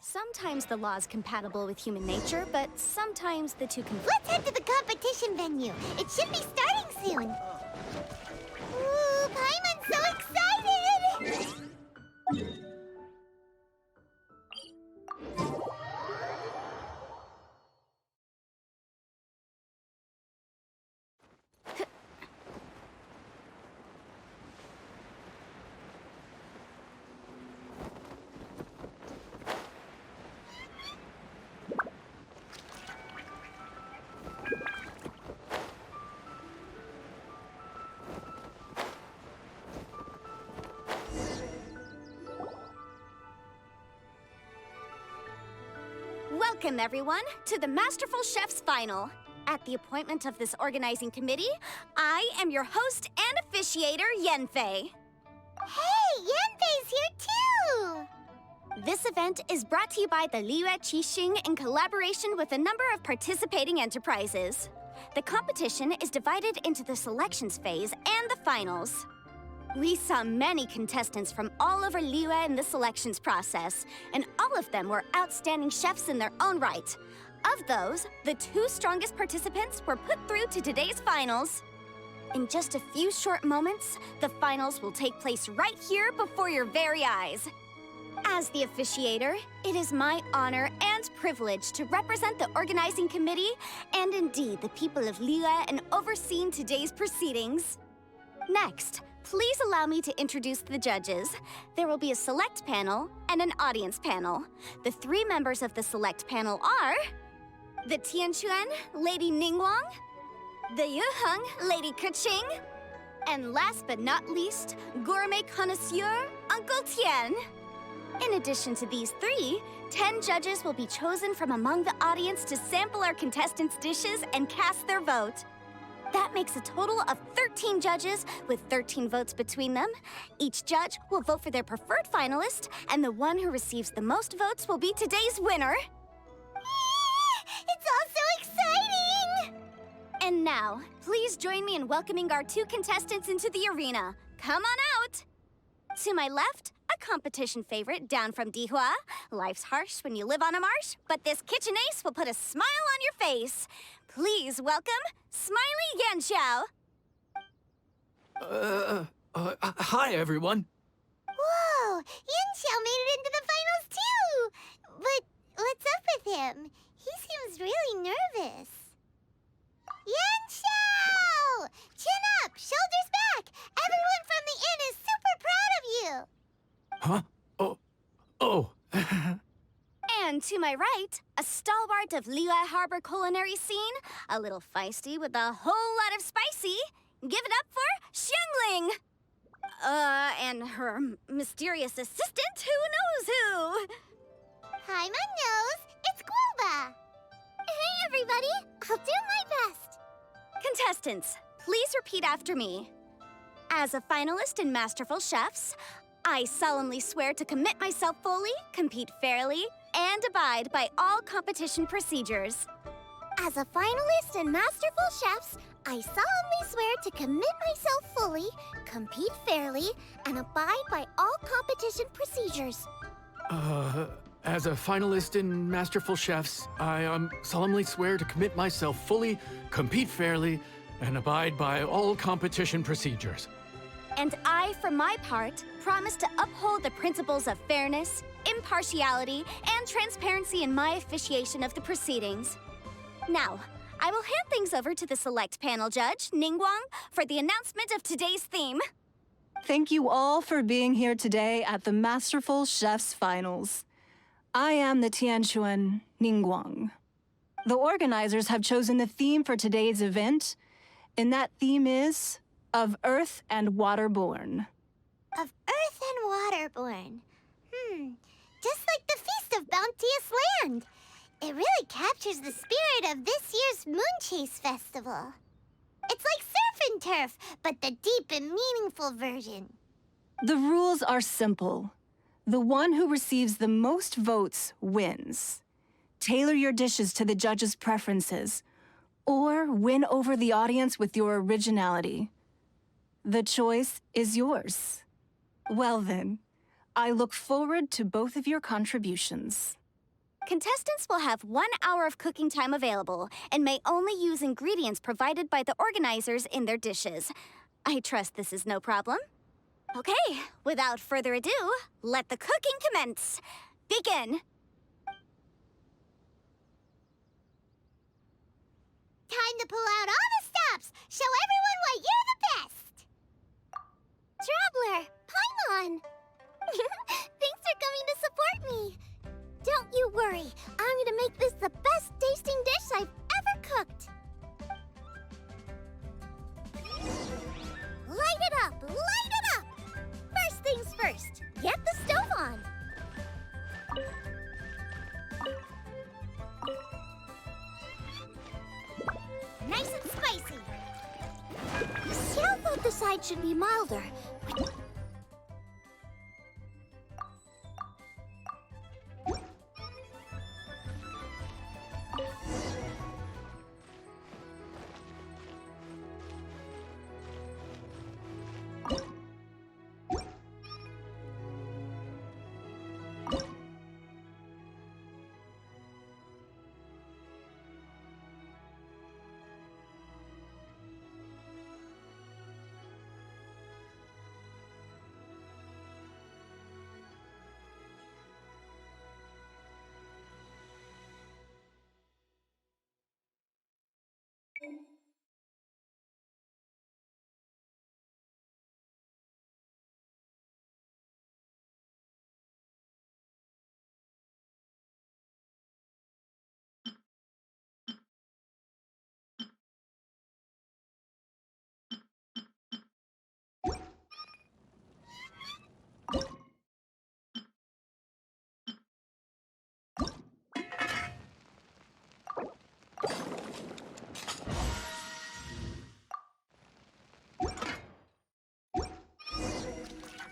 Sometimes the law is compatible with human nature, but sometimes the two conflict. Let's head to the competition venue. It should be starting soon. Ooh, Paimon's so excited! Welcome, everyone, to the Masterful Chef's Final. At the appointment of this organizing committee, I am your host and officiator, Yanfei. Hey, Yanfei's here too! This event is brought to you by the Liyue Qixing in collaboration with a number of participating enterprises. The competition is divided into the selections phase and the finals. We saw many contestants from all over Liyue in the selections process, and all of them were outstanding chefs in their own right. Of those, the two strongest participants were put through to today's finals. In just a few short moments, the finals will take place right here before your very eyes. As the officiator, it is my honor and privilege to represent the organizing committee and indeed the people of Liyue in overseeing today's proceedings. Next, please allow me to introduce the judges. There will be a select panel and an audience panel. The three members of the select panel are the Tianquan, Lady Ningguang, the Yuheng, Lady Keqing, and last but not least, gourmet connoisseur, Uncle Tian. In addition to these three, 10 judges will be chosen from among the audience to sample our contestants' dishes and cast their vote. That makes a total of 13 judges with 13 votes between them. Each judge will vote for their preferred finalist, and the one who receives the most votes will be today's winner. It's all so exciting! And now, please join me in welcoming our two contestants into the arena. Come on out! To my left, a competition favorite down from Dihua. Life's harsh when you live on a marsh, but this kitchen ace will put a smile on your face. Please welcome Smiley Yanxiao. Hi, everyone. Whoa, Yanxiao made it into the finals too! But what's up with him? He seems really nervous. Yanxiao! Chin up, shoulders back! Everyone from the inn is super proud of you! Huh? Oh. And to my right, a stalwart of Liyue Harbor culinary scene, a little feisty with a whole lot of spicy. Give it up for Xiangling! And her mysterious assistant, who knows who? Paimon knows, it's Guoba! Hey everybody, I'll do my best! Contestants, please repeat after me. As a finalist in Masterful Chefs, I solemnly swear to commit myself fully, compete fairly, and abide by all competition procedures. As a finalist in Masterful Chefs, I solemnly swear to commit myself fully, compete fairly, and abide by all competition procedures. As a finalist in Masterful Chefs, I solemnly swear to commit myself fully, compete fairly, and abide by all competition procedures. And I, for my part, promise to uphold the principles of fairness, impartiality, and transparency in my officiation of the proceedings. Now, I will hand things over to the select panel judge, Ningguang, for the announcement of today's theme. Thank you all for being here today at the Masterful Chefs Finals. I am the Tianquan Ningguang. The organizers have chosen the theme for today's event, and that theme is of Earth and Waterborn. Of Earth and Waterborn. Just like the Feast of Bounteous Land. It really captures the spirit of this year's Moon Chase Festival. It's like surf and turf, but the deep and meaningful version. The rules are simple. The one who receives the most votes wins. Tailor your dishes to the judges' preferences, or win over the audience with your originality. The choice is yours. Well then, I look forward to both of your contributions. Contestants will have 1 hour of cooking time available and may only use ingredients provided by the organizers in their dishes. I trust this is no problem. Okay, without further ado, let the cooking commence. Begin. Time to pull out all the stops! Show everyone why you're the best! Traveler, Paimon! Thanks for coming to support me! Don't you worry, I'm gonna make this the best tasting dish I've ever cooked! Light it up! Light it up! First things first, get the stove on! Nice and spicy! Xiao thought the side should be milder.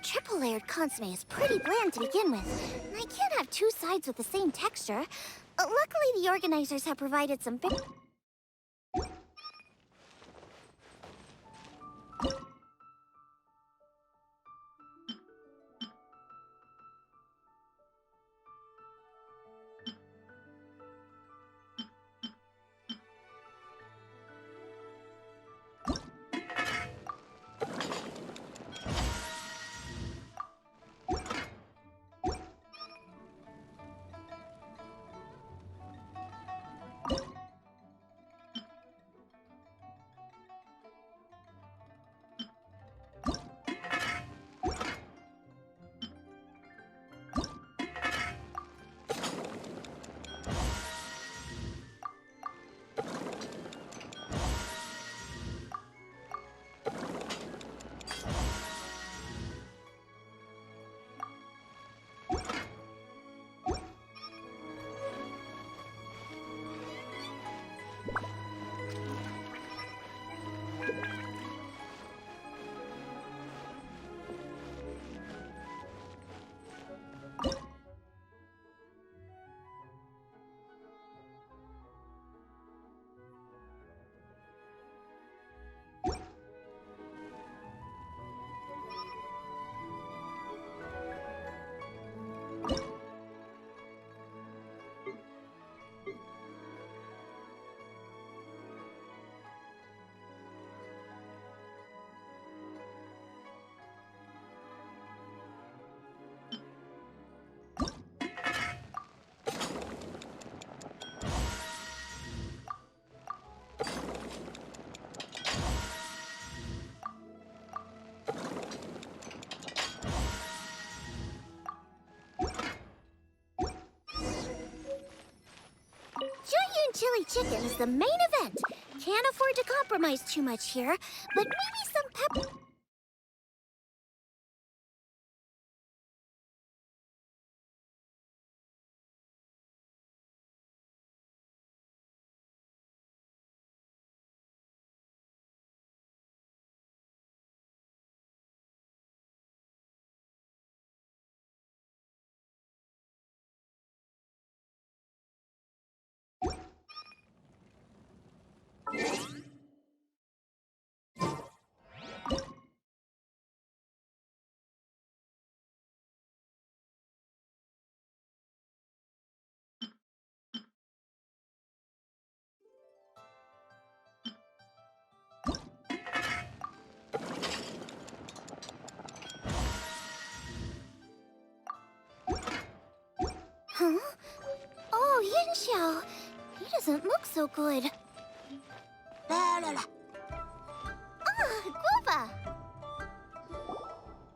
Triple-layered consomme is pretty bland to begin with, and I can't have two sides with the same texture. Luckily, the organizers have provided some big... Junyun chili chicken is the main event. Can't afford to compromise too much here, but maybe some pepper... doesn't look so good. Ah, guava!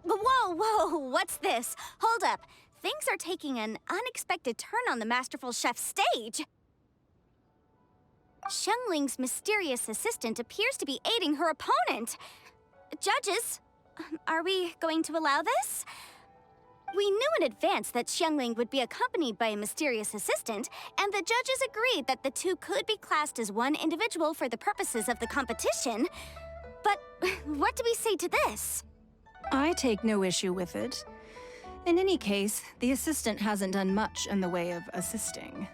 Whoa, what's this? Hold up. Things are taking an unexpected turn on the Masterful Chef's stage. Xiangling's mysterious assistant appears to be aiding her opponent. Judges, are we going to allow this? We knew in advance that Xiangling would be accompanied by a mysterious assistant, and the judges agreed that the two could be classed as one individual for the purposes of the competition. But what do we say to this? I take no issue with it. In any case, the assistant hasn't done much in the way of assisting.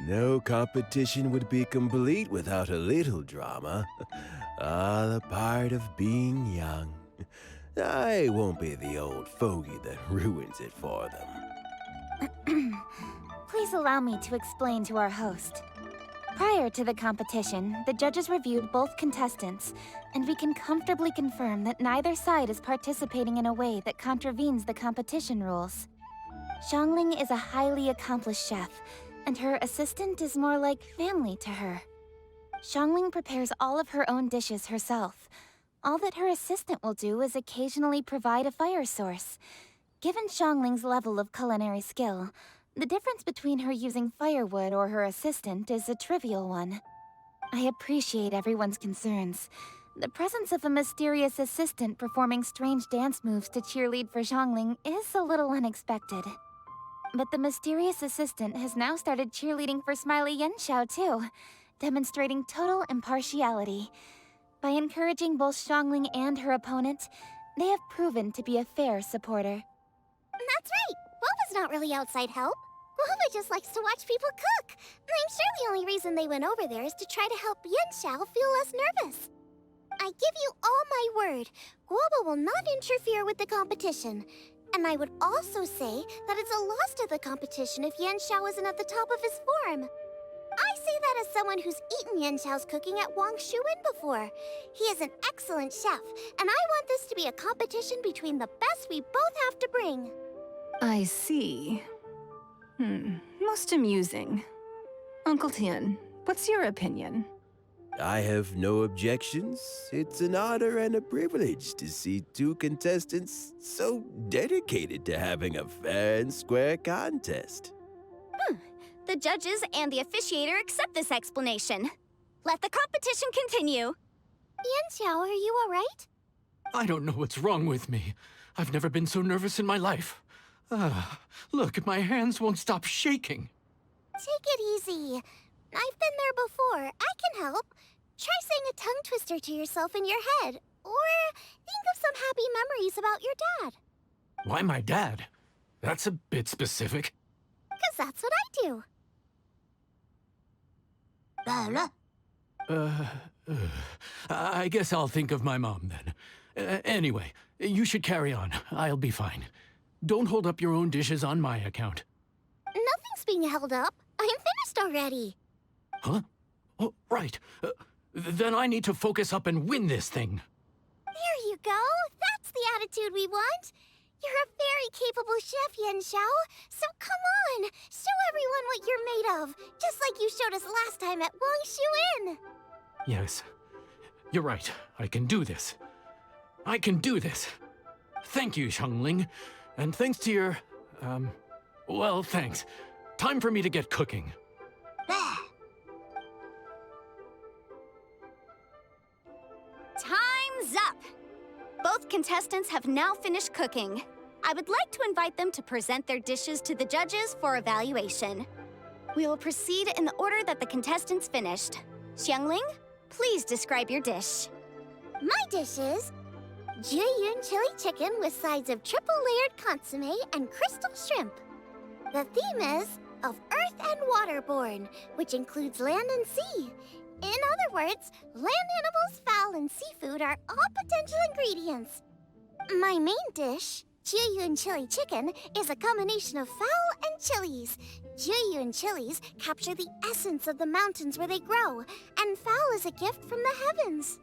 No competition would be complete without a little drama. All a part of being young. I won't be the old fogey that ruins it for them. Please allow me to explain to our host. Prior to the competition, the judges reviewed both contestants, and we can comfortably confirm that neither side is participating in a way that contravenes the competition rules. Xiangling is a highly accomplished chef, and her assistant is more like family to her. Xiangling prepares all of her own dishes herself. All that her assistant will do is occasionally provide a fire source. Given Xiangling's level of culinary skill, the difference between her using firewood or her assistant is a trivial one. I appreciate everyone's concerns. The presence of a mysterious assistant performing strange dance moves to cheerlead for Xiangling is a little unexpected. But the mysterious assistant has now started cheerleading for Smiley Yenxiao too, demonstrating total impartiality. By encouraging both Xiangling and her opponent, they have proven to be a fair supporter. That's right! Guava's not really outside help. Guava just likes to watch people cook. I'm sure the only reason they went over there is to try to help Yenxiao feel less nervous. I give you all my word, Guava will not interfere with the competition. And I would also say that it's a loss to the competition if Yenxiao isn't at the top of his form. I say that as someone who's eaten Yenxiao's cooking at Wang Shuwen before. He is an excellent chef, and I want this to be a competition between the best we both have to bring. I see. Most amusing. Uncle Tian, what's your opinion? I have no objections. It's an honor and a privilege to see two contestants so dedicated to having a fair and square contest. The judges and the officiator accept this explanation. Let the competition continue. Yenxiao, are you all right? I don't know what's wrong with me. I've never been so nervous in my life. Look, my hands won't stop shaking. Take it easy. I've been there before. I can help. Try saying a tongue twister to yourself in your head. Or think of some happy memories about your dad. Why my dad? That's a bit specific. 'Cause that's what I do. I guess I'll think of my mom then. Anyway, you should carry on. I'll be fine. Don't hold up your own dishes on my account. Nothing's being held up. I'm finished already. Huh? Oh, right. Then I need to focus up and win this thing. There you go. That's the attitude we want. You're a very capable chef, Yenxiao. So come on, show everyone what you're made of, just like you showed us last time at Wang Shuwen. Yes, you're right. I can do this. I can do this. Thank you, Xiangling. And thanks to your, well, thanks. Time for me to get cooking. Time's up! Both contestants have now finished cooking. I would like to invite them to present their dishes to the judges for evaluation. We will proceed in the order that the contestants finished. Xiangling, please describe your dish. My dish is Jiyun chili chicken with sides of triple-layered consomme and crystal shrimp. The theme is of earth and waterborne, which includes land and sea. In other words, land animals, fowl, and seafood are all potential ingredients. My main dish, Jiyun chili chicken, is a combination of fowl and chilies. Jiyun chilies capture the essence of the mountains where they grow, and fowl is a gift from the heavens.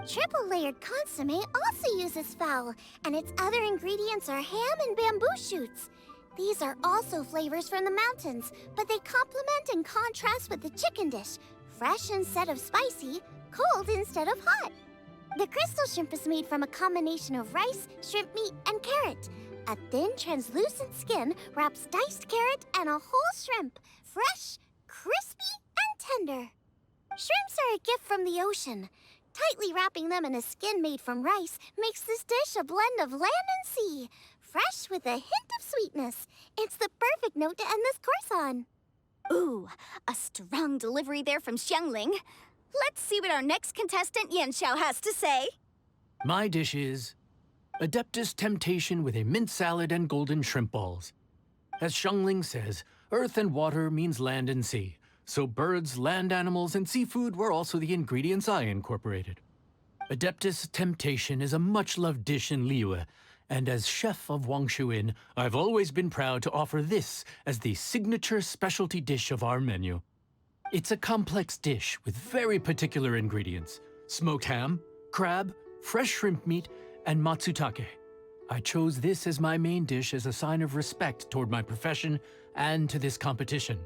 Triple-layered consomme also uses fowl, and its other ingredients are ham and bamboo shoots. These are also flavors from the mountains, but they complement and contrast with the chicken dish. Fresh instead of spicy, cold instead of hot. The crystal shrimp is made from a combination of rice, shrimp meat, and carrot. A thin, translucent skin wraps diced carrot and a whole shrimp, fresh, crispy, and tender. Shrimps are a gift from the ocean. Tightly wrapping them in a skin made from rice makes this dish a blend of land and sea, fresh with a hint of sweetness. It's the perfect note to end this course on. Ooh, a strong delivery there from Xiangling. Let's see what our next contestant Yanxiao has to say. My dish is Adeptus Temptation with a mint salad and golden shrimp balls. As Xiangling says, earth and water means land and sea. So birds, land animals, and seafood were also the ingredients I incorporated. Adeptus Temptation is a much-loved dish in Liyue, and as chef of Wangshu Inn, I've always been proud to offer this as the signature specialty dish of our menu. It's a complex dish with very particular ingredients: smoked ham, crab, fresh shrimp meat, and matsutake. I chose this as my main dish as a sign of respect toward my profession and to this competition.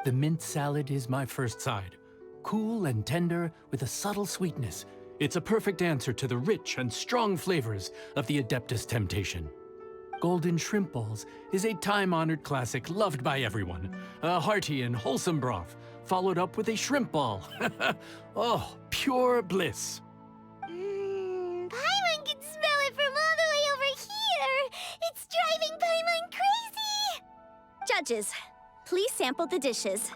The mint salad is my first side. Cool and tender with a subtle sweetness, it's a perfect answer to the rich and strong flavors of the Adeptus Temptation. Golden shrimp balls is a time-honored classic loved by everyone. A hearty and wholesome broth, followed up with a shrimp ball. Oh, pure bliss. Paimon can smell it from all the way over here. It's driving Paimon crazy. Judges, please sample the dishes.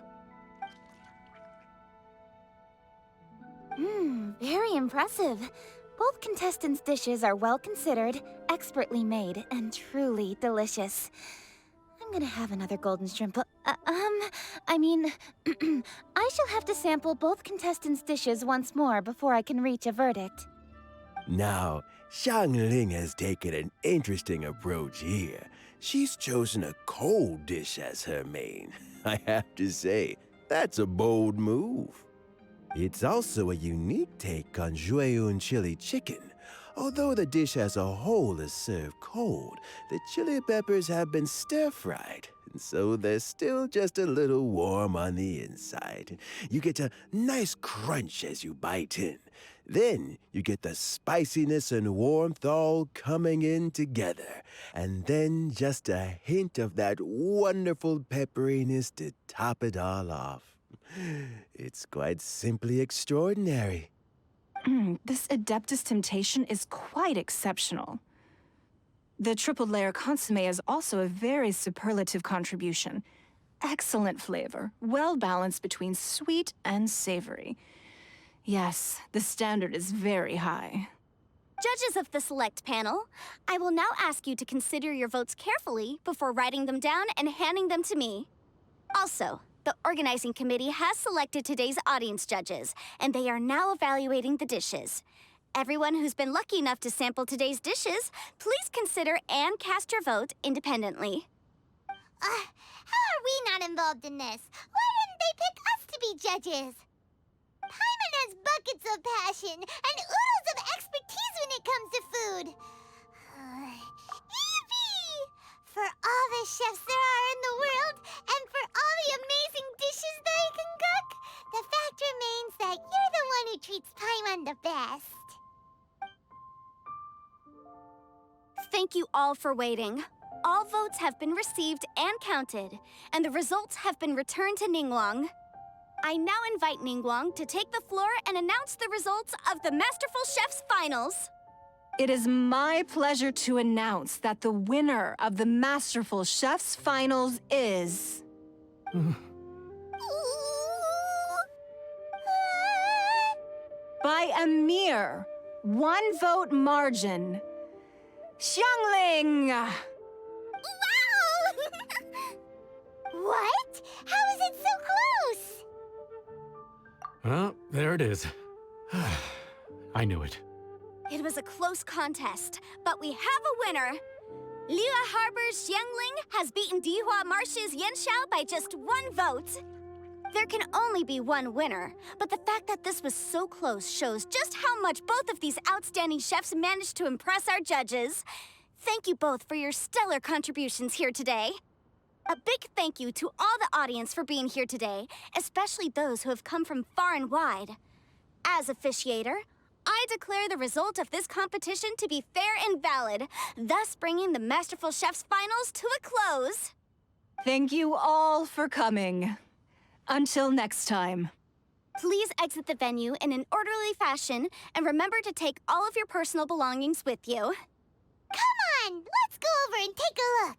Very impressive. Both contestants' dishes are well considered, expertly made, and truly delicious. I'm gonna have another golden shrimp. I shall have to sample both contestants' dishes once more before I can reach a verdict. Now, Xiangling has taken an interesting approach here. She's chosen a cold dish as her main. I have to say, that's a bold move. It's also a unique take on Jueyun chili chicken. Although the dish as a whole is served cold, the chili peppers have been stir-fried, and so they're still just a little warm on the inside. You get a nice crunch as you bite in. Then you get the spiciness and warmth all coming in together, and then just a hint of that wonderful pepperiness to top it all off. It's quite simply extraordinary. This Adeptus Temptation is quite exceptional. The triple layer consomme is also a very superlative contribution. Excellent flavor, well balanced between sweet and savory. Yes, the standard is very high. Judges of the select panel, I will now ask you to consider your votes carefully before writing them down and handing them to me. Also, the organizing committee has selected today's audience judges, and they are now evaluating the dishes. Everyone who's been lucky enough to sample today's dishes, please consider and cast your vote independently. How are we not involved in this? Why didn't they pick us to be judges? Paimon has buckets of passion and oodles of expertise when it comes to food. Yippee! For all the chefs there are in the world, and for all the amazing dishes they can cook, the fact remains that you're the one who treats Paimon the best. Thank you all for waiting. All votes have been received and counted, and the results have been returned to Ningguang. I now invite Ningguang to take the floor and announce the results of the Masterful Chef's Finals. It is my pleasure to announce that the winner of the Masterful Chef's Finals is... by a mere 1 vote margin, Xiangling! Wow! What? How is it so close? Well, there it is. I knew it. It was a close contest, but we have a winner. Liyue Harbor's Xiangling has beaten Dihua Marsh's Yanxiao by just 1 vote. There can only be one winner, but the fact that this was so close shows just how much both of these outstanding chefs managed to impress our judges. Thank you both for your stellar contributions here today. A big thank you to all the audience for being here today, especially those who have come from far and wide. As officiator, I declare the result of this competition to be fair and valid, thus bringing the Masterful Chef's Finals to a close. Thank you all for coming. Until next time. Please exit the venue in an orderly fashion, and remember to take all of your personal belongings with you. Come on, let's go over and take a look.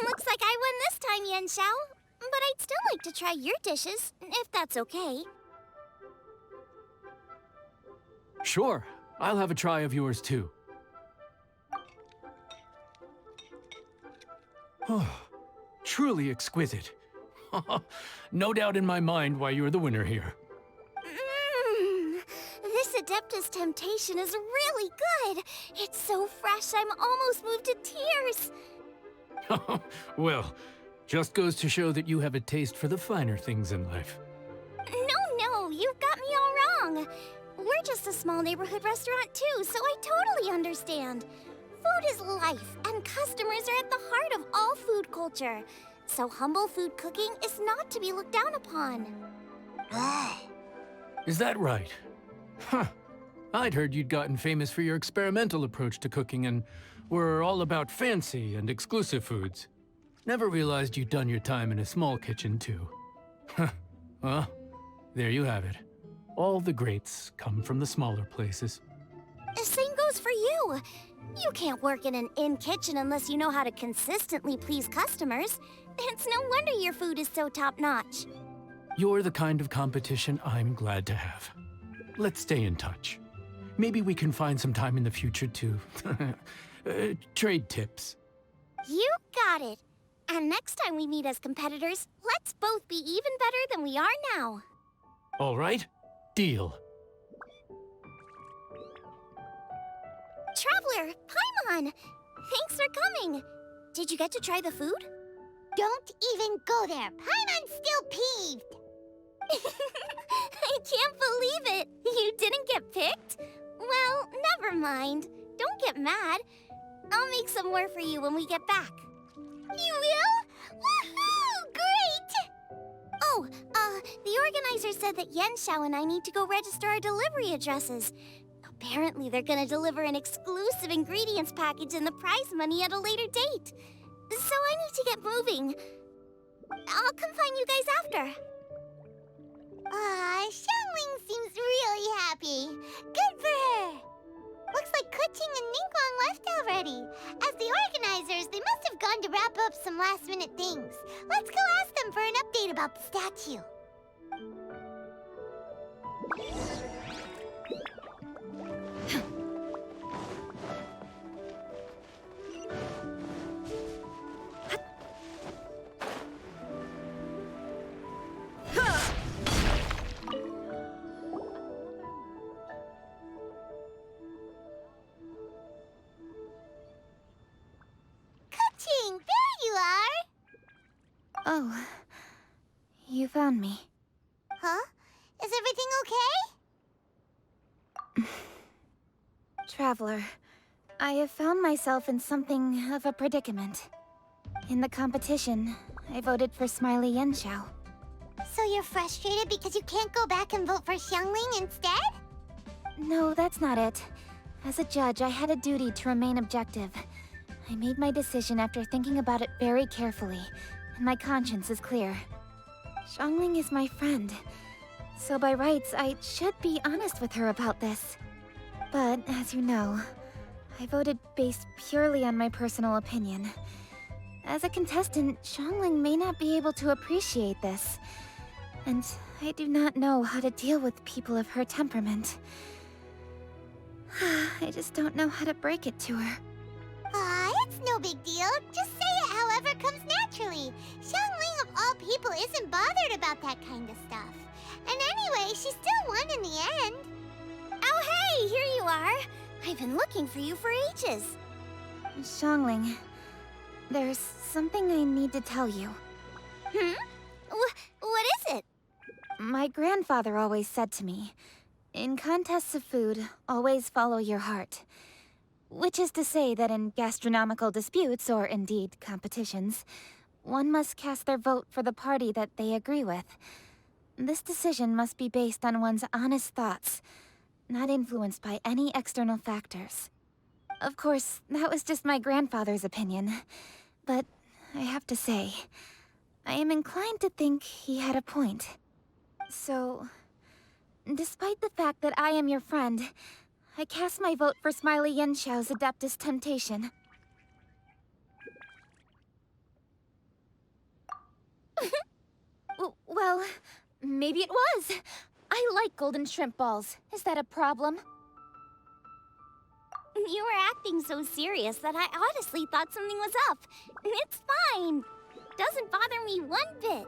Looks like I won this time, Yen Xiao. But I'd still like to try your dishes, if that's okay. Sure, I'll have a try of yours too. Oh, truly exquisite. No doubt in my mind why you're the winner here. This Adeptus Temptation is really good. It's so fresh, I'm almost moved to tears. Well, just goes to show that you have a taste for the finer things in life. No, you've got me all wrong. We're just a small neighborhood restaurant too, so I totally understand. Food is life, and customers are at the heart of all food culture. So humble food cooking is not to be looked down upon. Is that right? Huh. I'd heard you'd gotten famous for your experimental approach to cooking and were all about fancy and exclusive foods. Never realized you'd done your time in a small kitchen, too. Well, there you have it. All the greats come from the smaller places. The same goes for you. You can't work in an inn kitchen unless you know how to consistently please customers. It's no wonder your food is so top-notch. You're the kind of competition I'm glad to have. Let's stay in touch. Maybe we can find some time in the future to trade tips. You got it. And next time we meet as competitors, let's both be even better than we are now. All right, deal. Traveler, Paimon! Thanks for coming. Did you get to try the food? Don't even go there. Paimon's still peeved. I can't believe it. You didn't get picked? Well, never mind. Don't get mad. I'll make some more for you when we get back. You will? Woohoo! Great! Oh, the organizer said that Yen Xiao and I need to go register our delivery addresses. Apparently, they're gonna deliver an exclusive ingredients package and the prize money at a later date. So I need to get moving. I'll come find you guys after. Xiangling seems really happy. Good for her. Looks like Kuching and Ningguang left already. As the organizers, they must have gone to wrap up some last-minute things. Let's go ask them for an update about the statue. Oh, you found me. Huh? Is everything okay? Traveler, I have found myself in something of a predicament. In the competition, I voted for Smiley Yen Xiao. So you're frustrated because you can't go back and vote for Xiangling instead? No, that's not it. As a judge, I had a duty to remain objective. I made my decision after thinking about it very carefully, and my conscience is clear. Xiangling is my friend, so by rights, I should be honest with her about this. But, as you know, I voted based purely on my personal opinion. As a contestant, Xiangling may not be able to appreciate this, and I do not know how to deal with people of her temperament. I just don't know how to break it to her. It's no big deal. Just say it however comes naturally. Xiangling of all people isn't bothered about that kind of stuff. And anyway, she still won in the end. Oh, hey, here you are. I've been looking for you for ages. Xiangling, there's something I need to tell you. What is it? My grandfather always said to me, in contests of food, always follow your heart. Which is to say that in gastronomical disputes, or indeed competitions, one must cast their vote for the party that they agree with. This decision must be based on one's honest thoughts, not influenced by any external factors. Of course, that was just my grandfather's opinion, but I have to say, I am inclined to think he had a point. So, despite the fact that I am your friend, I cast my vote for Smiley Yenxiao's Adeptus Temptation. Well, maybe it was. I like golden shrimp balls. Is that a problem? You were acting so serious that I honestly thought something was up. It's fine. Doesn't bother me one bit.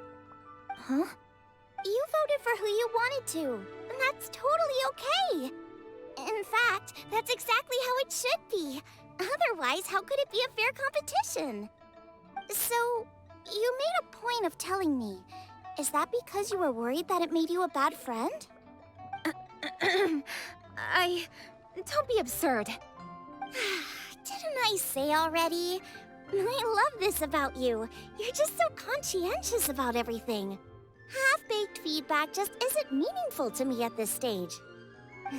Huh? You voted for who you wanted to, and that's totally okay. In fact, that's exactly how it should be. Otherwise, how could it be a fair competition? So, you made a point of telling me. Is that because you were worried that it made you a bad friend? Don't be absurd. Didn't I say already? I love this about you. You're just so conscientious about everything. Half-baked feedback just isn't meaningful to me at this stage.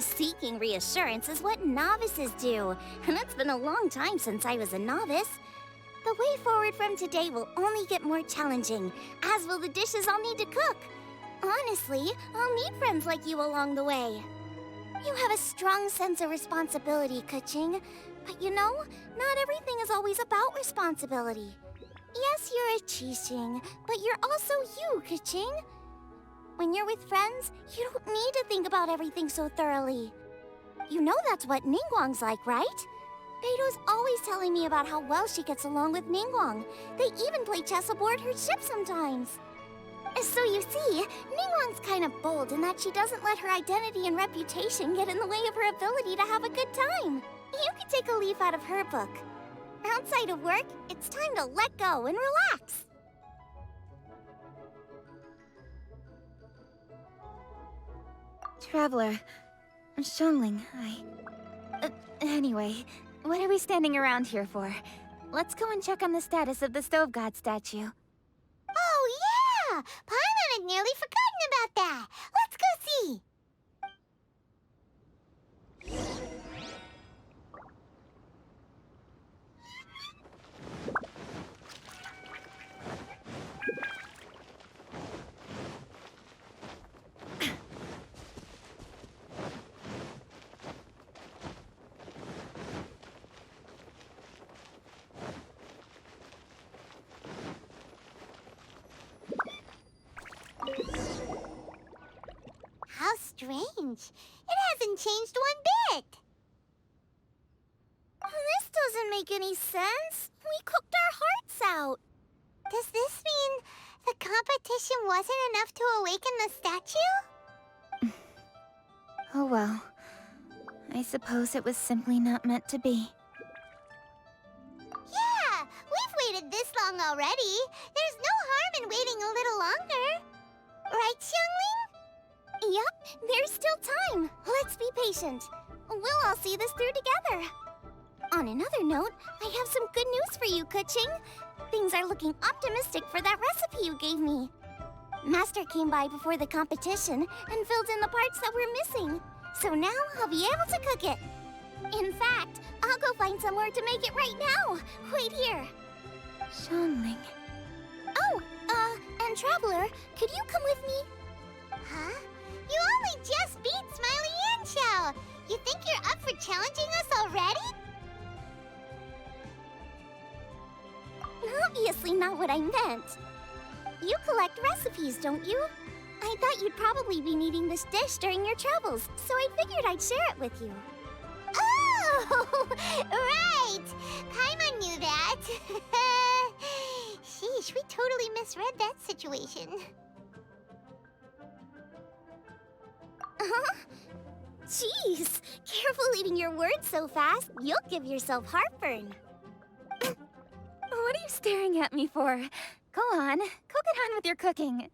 Seeking reassurance is what novices do, and it's been a long time since I was a novice. The way forward from today will only get more challenging, as will the dishes I'll need to cook. Honestly, I'll need friends like you along the way. You have a strong sense of responsibility, Keqing. But you know, not everything is always about responsibility. Yes, you're a Qixing, but you're also you, Keqing. When you're with friends, you don't need to think about everything so thoroughly. You know that's what Ningguang's like, right? Beido's always telling me about how well she gets along with Ningguang. They even play chess aboard her ship sometimes. So you see, Ningguang's kind of bold in that she doesn't let her identity and reputation get in the way of her ability to have a good time. You could take a leaf out of her book. Outside of work, it's time to let go and relax. Traveler, Xiangling, anyway, what are we standing around here for? Let's go and check on the status of the Stove God statue. Oh, yeah! Paimon had nearly forgotten about that. Let's go see. How strange. It hasn't changed one bit. This doesn't make any sense. We cooked our hearts out. Does this mean the competition wasn't enough to awaken the statue? Oh well. I suppose it was simply not meant to be. Yeah, we've waited this long already. There's no harm in waiting a little longer. Right, Xiangling? Yep, there's still time. Let's be patient. We'll all see this through together. On another note, I have some good news for you, Keqing. Things are looking optimistic for that recipe you gave me. Master came by before the competition and filled in the parts that were missing. So now I'll be able to cook it. In fact, I'll go find somewhere to make it right now. Wait here. Xiangling. Oh, and Traveler, could you come with me? Huh? You only just beat Smiley Yanxiao. You think you're up for challenging us already? Obviously not what I meant. You collect recipes, don't you? I thought you'd probably be needing this dish during your travels, so I figured I'd share it with you. Oh, right! Paimon knew that. Sheesh, we totally misread that situation. Huh? Jeez, carefully eating your words so fast, you'll give yourself heartburn. What are you staring at me for? Go on, go get on with your cooking.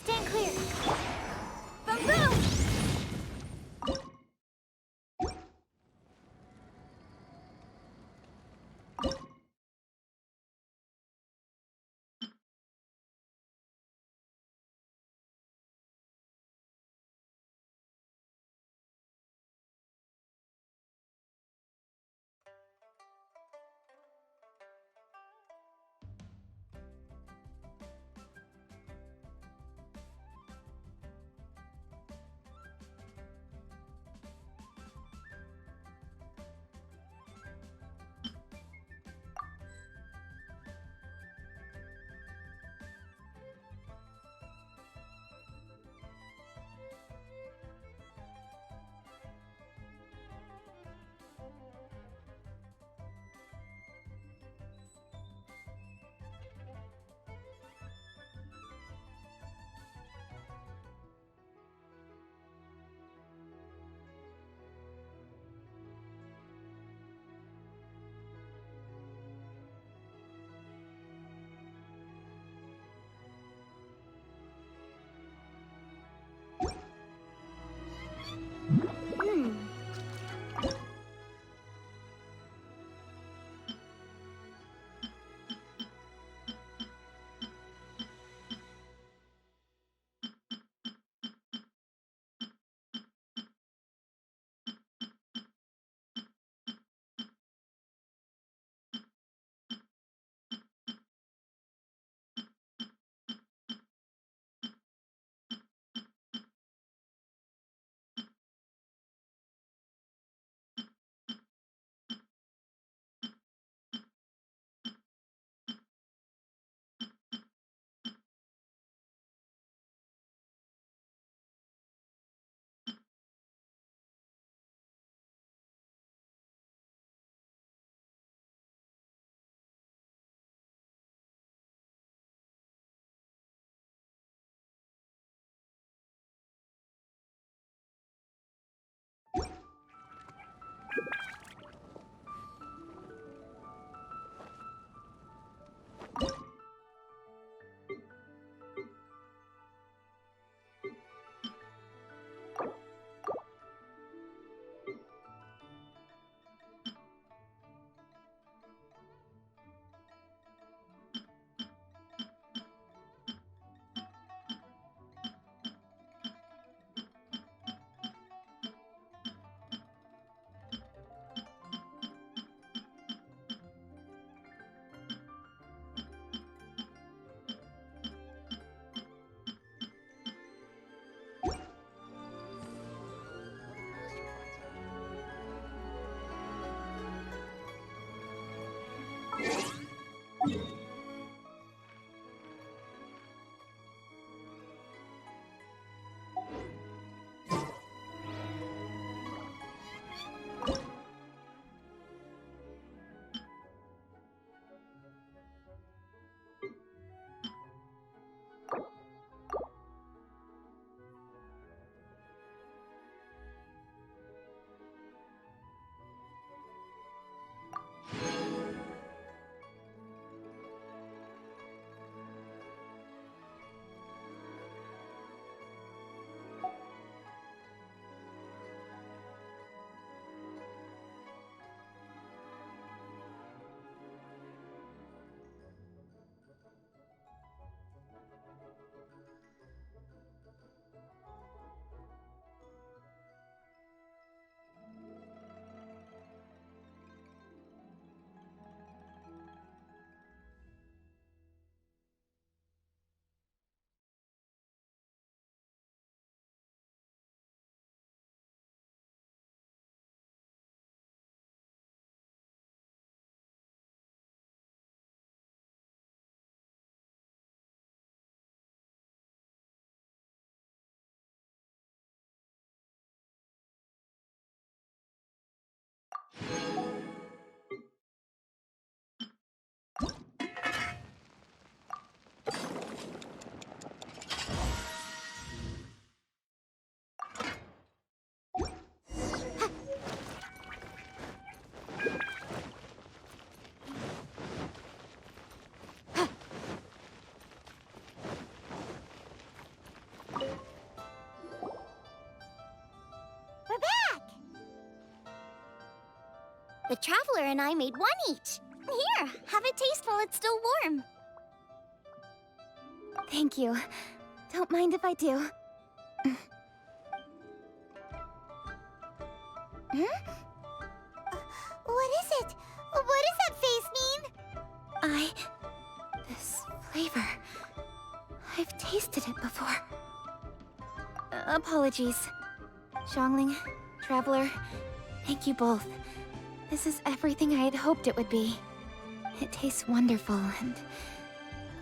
Stand clear. Boom, boom! Traveler and I made one each. Here, have a taste while it's still warm. Thank you. Don't mind if I do. What is it? What does that face mean? This flavor... I've tasted it before. Apologies. Xiangling, Traveler, thank you both. This is everything I had hoped it would be. It tastes wonderful and...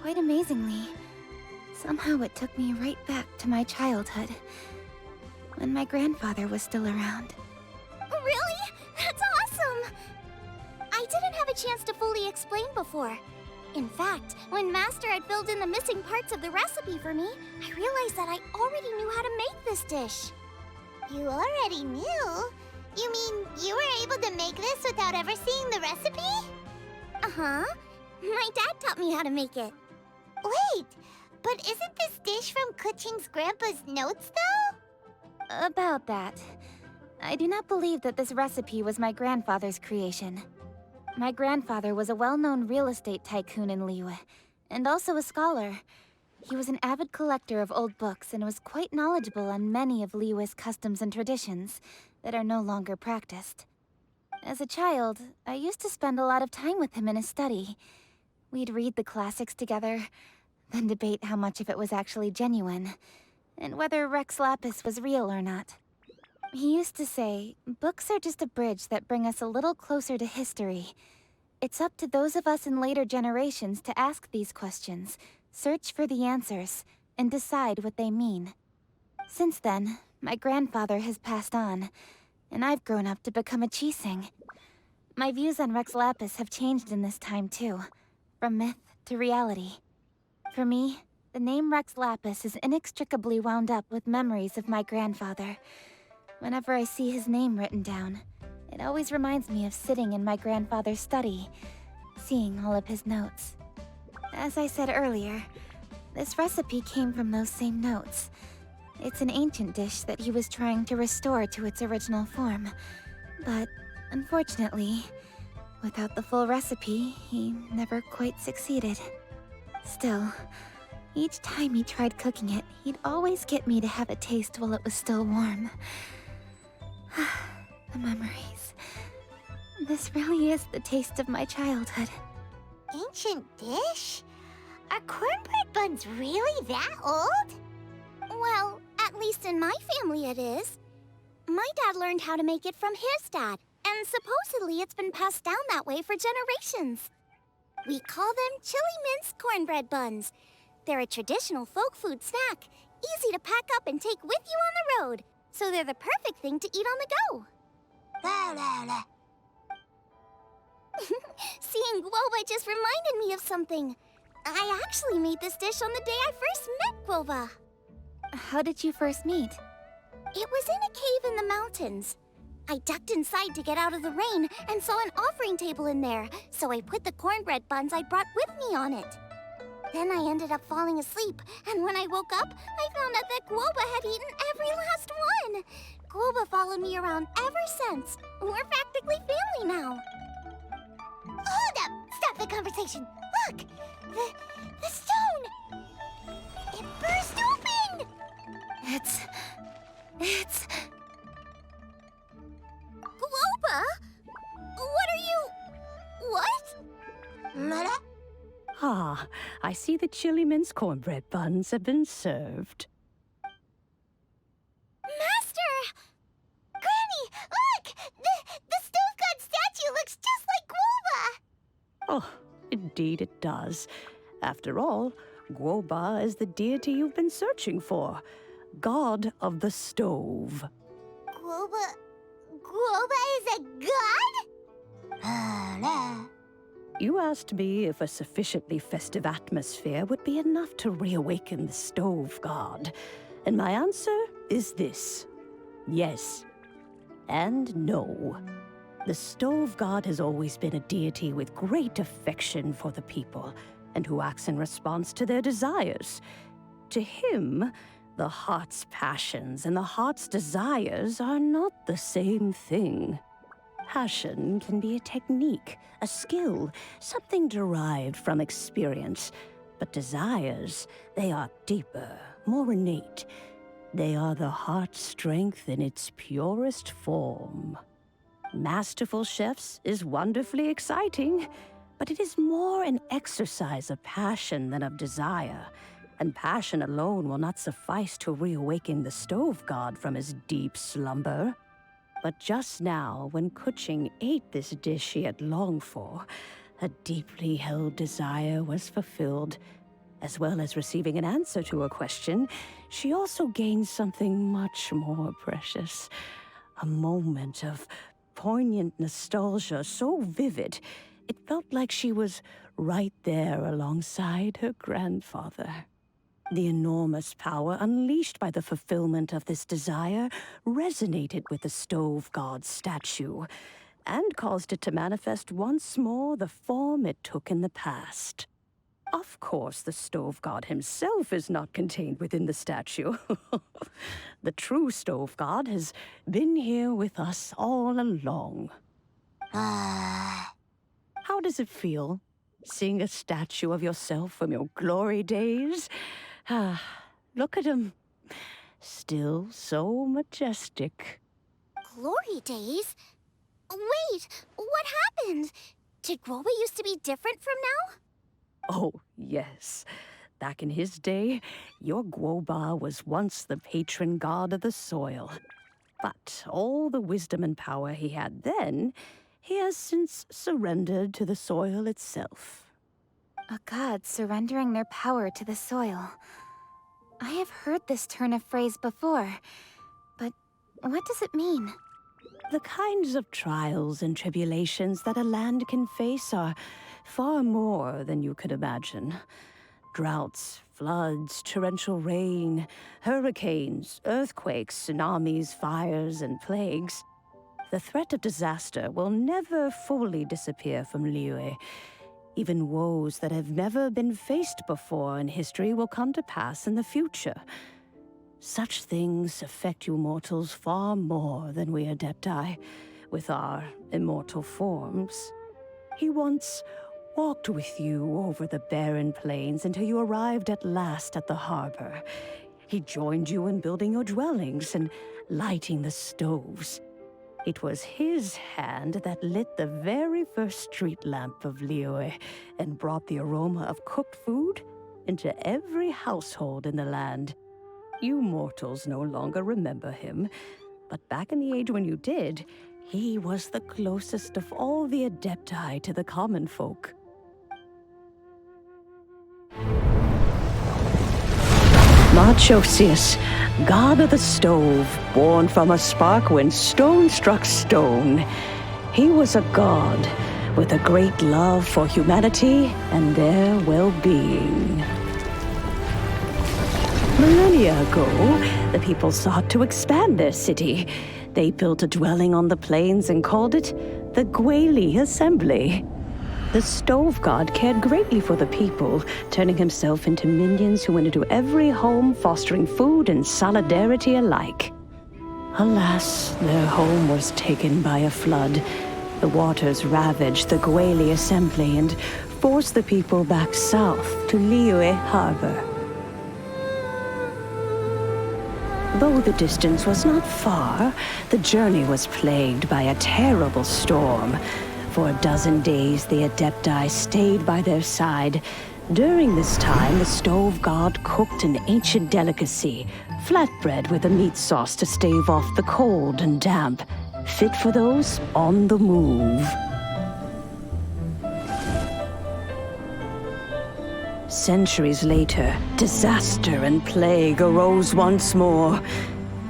quite amazingly, somehow it took me right back to my childhood. When my grandfather was still around. Really? That's awesome! I didn't have a chance to fully explain before. In fact, when Master had filled in the missing parts of the recipe for me, I realized that I already knew how to make this dish. You already knew? You mean you were able to make this without ever seeing the recipe? Uh-huh. My dad taught me how to make it. Wait, but isn't this dish from Kuching's grandpa's notes, though? About that. I do not believe that this recipe was my grandfather's creation. My grandfather was a well-known real estate tycoon in Liyue, and also a scholar. He was an avid collector of old books and was quite knowledgeable on many of Liyue's customs and traditions that are no longer practiced. As a child, I used to spend a lot of time with him in his study. We'd read the classics together, then debate how much of it was actually genuine, and whether Rex Lapis was real or not. He used to say, books are just a bridge that bring us a little closer to history. It's up to those of us in later generations to ask these questions, search for the answers, and decide what they mean. Since then, my grandfather has passed on, and I've grown up to become a Qixing. My views on Rex Lapis have changed in this time too, from myth to reality. For me, the name Rex Lapis is inextricably wound up with memories of my grandfather. Whenever I see his name written down, it always reminds me of sitting in my grandfather's study, seeing all of his notes. As I said earlier, this recipe came from those same notes. It's an ancient dish that he was trying to restore to its original form. But, unfortunately, without the full recipe, he never quite succeeded. Still, each time he tried cooking it, he'd always get me to have a taste while it was still warm. The memories. This really is the taste of my childhood. Ancient dish? Are cornbread buns really that old? Well, at least in my family it is. My dad learned how to make it from his dad, and supposedly it's been passed down that way for generations. We call them chili mince cornbread buns. They're a traditional folk food snack, easy to pack up and take with you on the road. So they're the perfect thing to eat on the go. La la la. Seeing Guoba just reminded me of something. I actually made this dish on the day I first met Guoba. How did you first meet? It was in a cave in the mountains. I ducked inside to get out of the rain and saw an offering table in there, so I put the cornbread buns I brought with me on it. Then I ended up falling asleep, and when I woke up, I found out that Guoba had eaten every last one. Guoba followed me around ever since. We're practically family now. Hold up! Stop the conversation! Look! The stone! It burst open! It's... Guoba? What are you... What? Mother? Ah, I see the chili mince cornbread buns have been served. Master! Granny, look! The stove god statue looks just like Guoba! Oh, indeed it does. After all, Guoba is the deity you've been searching for. God of the stove. Guoba is a god? You asked me if a sufficiently festive atmosphere would be enough to reawaken the stove god. And my answer is this. Yes. And no. The stove god has always been a deity with great affection for the people, and who acts in response to their desires. To him, the heart's passions and the heart's desires are not the same thing. Passion can be a technique, a skill, something derived from experience. But desires, they are deeper, more innate. They are the heart's strength in its purest form. Masterful chefs is wonderfully exciting, but it is more an exercise of passion than of desire. And passion alone will not suffice to reawaken the stove god from his deep slumber. But just now, when Kuching ate this dish she had longed for, a deeply held desire was fulfilled. As well as receiving an answer to a question, she also gained something much more precious. A moment of poignant nostalgia so vivid, it felt like she was right there alongside her grandfather. The enormous power unleashed by the fulfillment of this desire resonated with the stove god's statue and caused it to manifest once more the form it took in the past. Of course, the stove god himself is not contained within the statue. The true stove god has been here with us all along. How does it feel, seeing a statue of yourself from your glory days? Look at him. Still so majestic. Glory days? Wait, what happened? Did Groba used to be different from now? Oh, yes. Back in his day, your Guoba was once the patron god of the soil. But all the wisdom and power he had then, he has since surrendered to the soil itself. A god surrendering their power to the soil. I have heard this turn of phrase before, but what does it mean? The kinds of trials and tribulations that a land can face are far more than you could imagine. Droughts, floods, torrential rain, hurricanes, earthquakes, tsunamis, fires, and plagues. The threat of disaster will never fully disappear from Liyue. Even woes that have never been faced before in history will come to pass in the future. Such things affect you mortals far more than we Adepti, with our immortal forms. He once walked with you over the barren plains until you arrived at last at the harbor. He joined you in building your dwellings and lighting the stoves. It was his hand that lit the very first street lamp of Liyue and brought the aroma of cooked food into every household in the land. You mortals no longer remember him, but back in the age when you did, he was the closest of all the Adepti to the common folk. Marchosius, god of the stove, born from a spark when stone struck stone. He was a god with a great love for humanity and their well-being. Millennia ago, the people sought to expand their city. They built a dwelling on the plains and called it the Guili Assembly. The stove god cared greatly for the people, turning himself into minions who went into every home, fostering food and solidarity alike. Alas, their home was taken by a flood. The waters ravaged the Guili Assembly and forced the people back south to Liyue Harbor. Though the distance was not far, the journey was plagued by a terrible storm. For a dozen days, the Adepti stayed by their side. During this time, the stove god cooked an ancient delicacy, flatbread with a meat sauce to stave off the cold and damp, fit for those on the move. Centuries later, disaster and plague arose once more.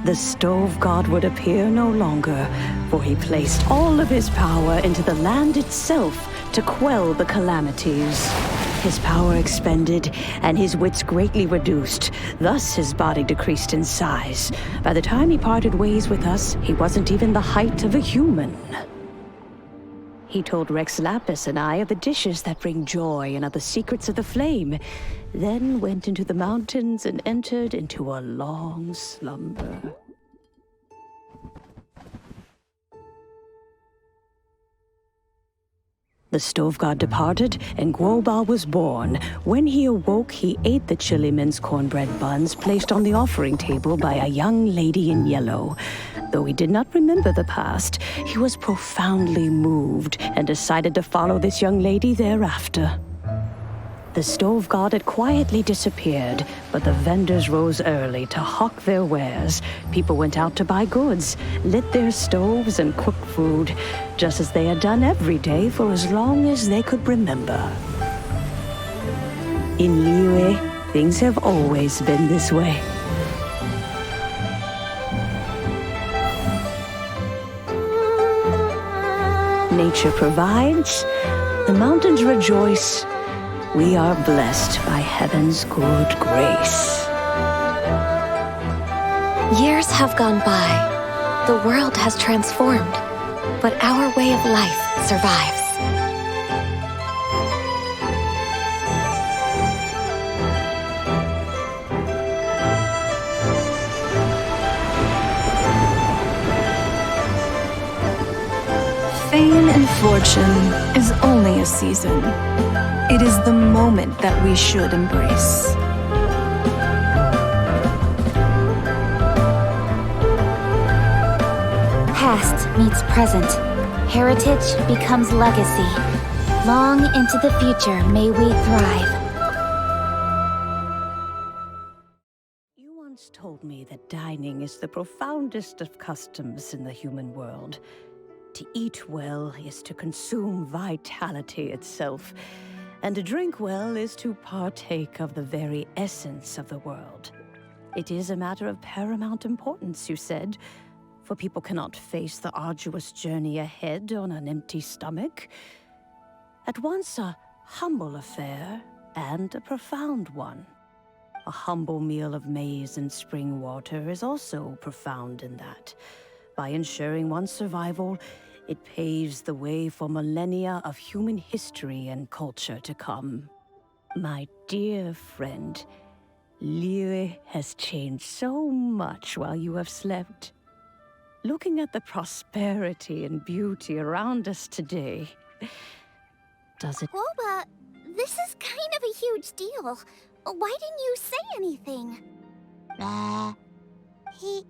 The stove god would appear no longer, for he placed all of his power into the land itself to quell the calamities. His power expended, and his wits greatly reduced. Thus his body decreased in size. By the time he parted ways with us, he wasn't even the height of a human. He told Rex Lapis and I of the dishes that bring joy and of the secrets of the flame, then went into the mountains and entered into a long slumber. The stove god departed, and Guoba was born. When he awoke, he ate the chili mince cornbread buns placed on the offering table by a young lady in yellow. Though he did not remember the past, he was profoundly moved and decided to follow this young lady thereafter. The stove god had quietly disappeared, but the vendors rose early to hawk their wares. People went out to buy goods, lit their stoves, and cooked food, just as they had done every day for as long as they could remember. In Liyue, things have always been this way. Nature provides, the mountains rejoice. We are blessed by heaven's good grace. Years have gone by. The world has transformed, but our way of life survives. Fame and fortune is only a season. It is the moment that we should embrace. Past meets present. Heritage becomes legacy. Long into the future may we thrive. You once told me that dining is the profoundest of customs in the human world. To eat well is to consume vitality itself. And to drink well is to partake of the very essence of the world. It is a matter of paramount importance, you said, for people cannot face the arduous journey ahead on an empty stomach. At once a humble affair and a profound one. A humble meal of maize and spring water is also profound in that. By ensuring one's survival, it paves the way for millennia of human history and culture to come. My dear friend, Liyue has changed so much while you have slept. Looking at the prosperity and beauty around us today, does it... Woba, this is kind of a huge deal. Why didn't you say anything? He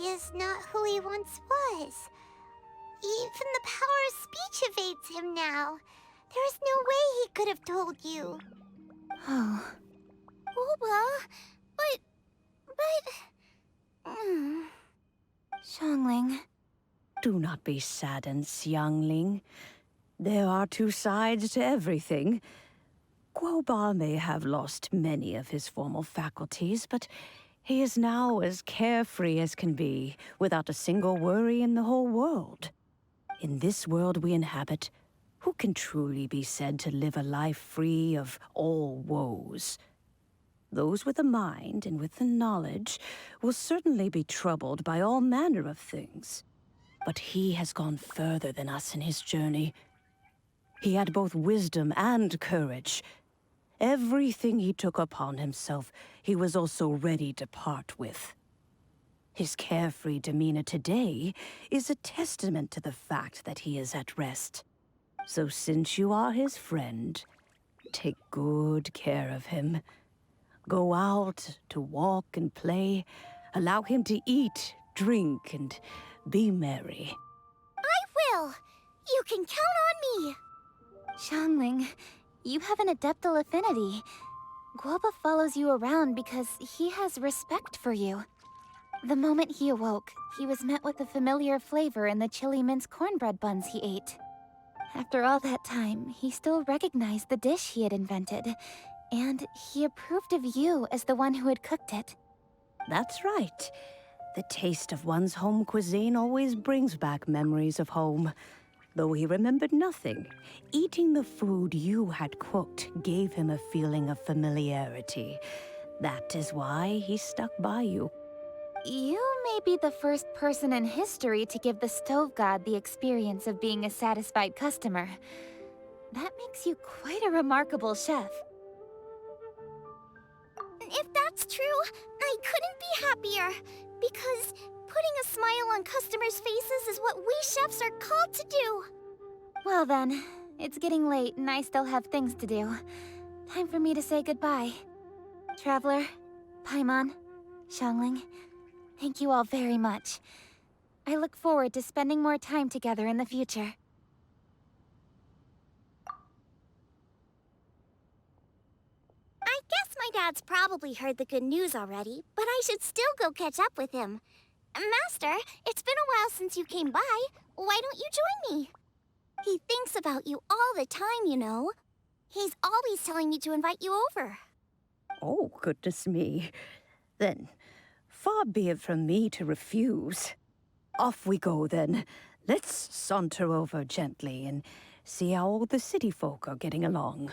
is not who he once was. Even the power of speech evades him now. There is no way he could have told you. Oh. Woba, but... Xiangling. Do not be saddened, Xiangling. There are two sides to everything. Guoba may have lost many of his formal faculties, but he is now as carefree as can be, without a single worry in the whole world. In this world we inhabit, who can truly be said to live a life free of all woes? Those with a mind and with the knowledge will certainly be troubled by all manner of things. But he has gone further than us in his journey. He had both wisdom and courage. Everything he took upon himself, he was also ready to part with. His carefree demeanor today is a testament to the fact that he is at rest. So since you are his friend, take good care of him. Go out to walk and play. Allow him to eat, drink, and be merry. I will! You can count on me! Xiangling, you have an adeptal affinity. Guoba follows you around because he has respect for you. The moment he awoke, he was met with a familiar flavor in the chili mince cornbread buns he ate. After all that time, he still recognized the dish he had invented, and he approved of you as the one who had cooked it. That's right. The taste of one's home cuisine always brings back memories of home. Though he remembered nothing, eating the food you had cooked gave him a feeling of familiarity. That is why he stuck by you. You may be the first person in history to give the stove god the experience of being a satisfied customer. That makes you quite a remarkable chef. If that's true, I couldn't be happier. Because putting a smile on customers' faces is what we chefs are called to do. Well then, It's getting late and I still have things to do. Time for me to say goodbye. Traveler, Paimon, Xiangling, thank you all very much. I look forward to spending more time together in the future. I guess my dad's probably heard the good news already, but I should still go catch up with him. Master, it's been a while since you came by. Why don't you join me? He thinks about you all the time, you know. He's always telling me to invite you over. Oh, goodness me. Then, far be it from me to refuse. Off we go, then. Let's saunter over gently and see how all the city folk are getting along.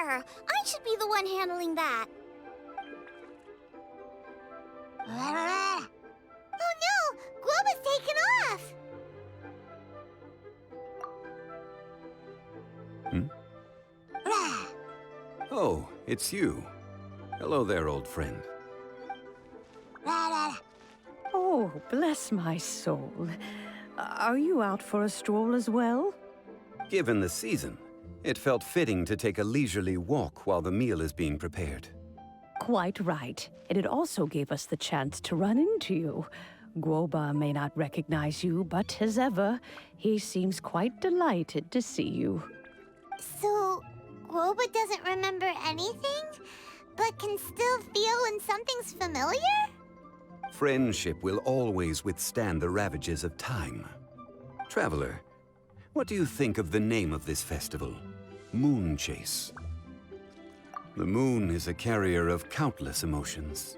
I should be the one handling that. Oh no! Globa's taken off! Oh, it's you. Hello there, old friend. Oh, bless my soul. Are you out for a stroll as well? Given the season, it felt fitting to take a leisurely walk while the meal is being prepared. Quite right. And it also gave us the chance to run into you. Guoba may not recognize you, but as ever, he seems quite delighted to see you. So, Guoba doesn't remember anything, but can still feel when something's familiar? Friendship will always withstand the ravages of time. Traveler, what do you think of the name of this festival? Moon Chase. The moon is a carrier of countless emotions.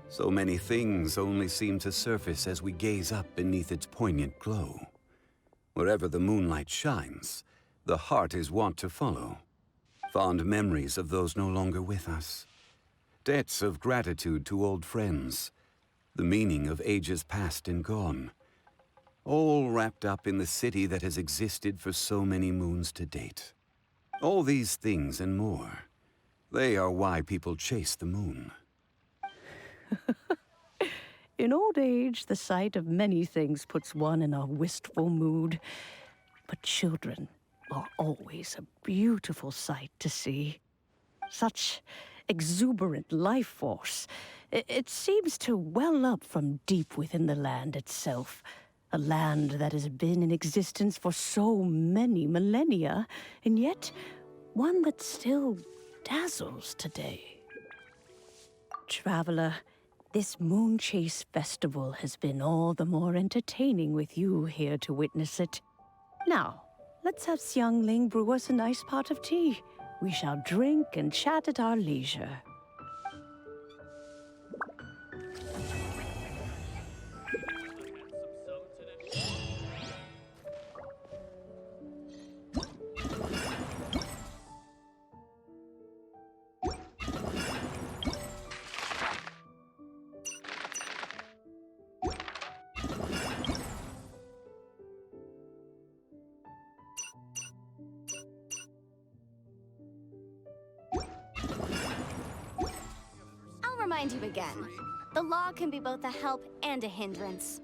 So many things only seem to surface as we gaze up beneath its poignant glow. Wherever the moonlight shines, the heart is wont to follow. Fond memories of those no longer with us. Debts of gratitude to old friends. The meaning of ages past and gone. All wrapped up in the city that has existed for so many moons to date. All these things and more, they are why people chase the moon. In old age, the sight of many things puts one in a wistful mood. But children are always a beautiful sight to see. Such exuberant life force. It seems to well up from deep within the land itself. A land that has been in existence for so many millennia, and yet one that still dazzles today. Traveler, this Moon Chase Festival has been all the more entertaining with you here to witness it. Now, let's have Xiangling brew us a nice pot of tea. We shall drink and chat at our leisure. I'll remind you again. The law can be both a help and a hindrance.